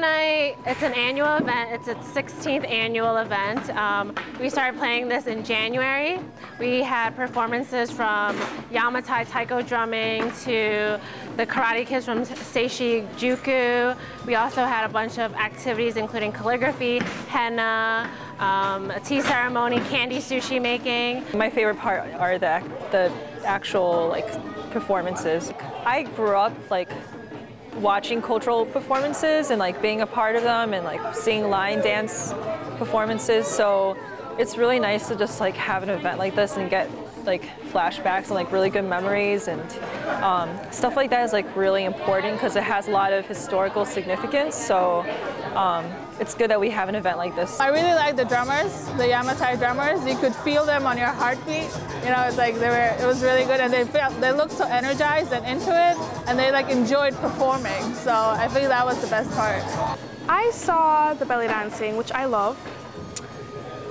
Night, it's an annual event. It's its 16th annual event. We started playing this in January. We had performances from Yamatai taiko drumming to the Karate Kids from Seishi Juku. We also had a bunch of activities including calligraphy, henna, a tea ceremony, candy sushi making. My favorite part are the actual performances. I grew up watching cultural performances and being a part of them and seeing line dance performances, so it's really nice to just have an event like this and get flashbacks and really good memories, and stuff like that is really important because it has a lot of historical significance, so it's good that we have an event like this. I really like the drummers, the Yamatai drummers. You could feel them on your heartbeat. You know, it's it was really good, and they looked so energized and into it, and they enjoyed performing. So I think that was the best part. I saw the belly dancing, which I love.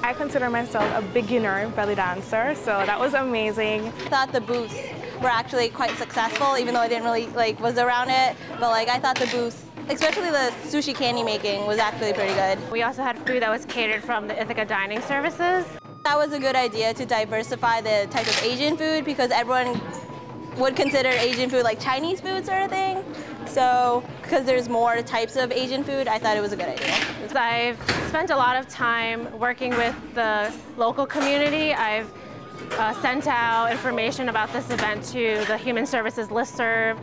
I consider myself a beginner belly dancer, so that was amazing. I thought the booths were actually quite successful, even though I didn't really was around it. But I thought the booths, especially the sushi candy making, was actually pretty good. We also had food that was catered from the Ithaca Dining Services. That was a good idea to diversify the type of Asian food, because everyone would consider Asian food like Chinese food sort of thing. So, because there's more types of Asian food, I thought it was a good idea. I've spent a lot of time working with the local community. I've sent out information about this event to the Human Services listserv,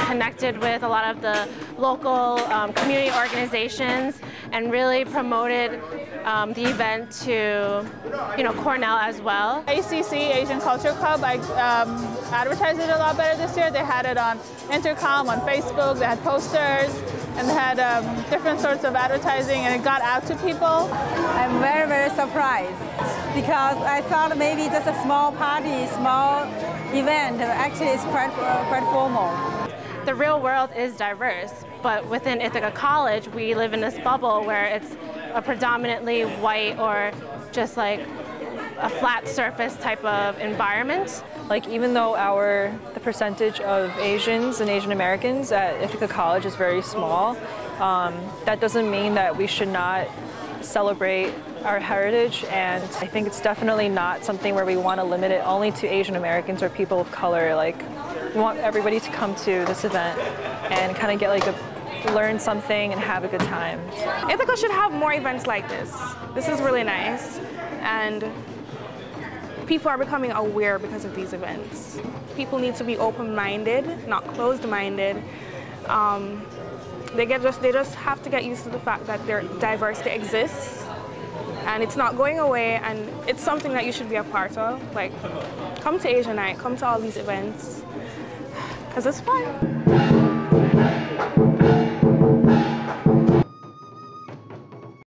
connected with a lot of the local community organizations, and really promoted the event to Cornell as well. ACC, Asian Culture Club, I advertised it a lot better this year. They had it on Intercom, on Facebook, they had posters, and they had different sorts of advertising, and it got out to people. I'm very, very surprised, because I thought maybe just a small party, small event. Actually, it's quite formal. The real world is diverse, but within Ithaca College, we live in this bubble where it's a predominantly white or just a flat surface type of environment. Even though the percentage of Asians and Asian Americans at Ithaca College is very small, that doesn't mean that we should not celebrate our heritage, and I think it's definitely not something where we want to limit it only to Asian Americans or people of color. We want everybody to come to this event and kind of get learn something and have a good time. Ithaca should have more events like this. This is really nice, and people are becoming aware because of these events. People need to be open-minded, not closed-minded. They just have to get used to the fact that diversity exists, and it's not going away, and it's something that you should be a part of. Come to Asia Night, come to all these events, because it's fun.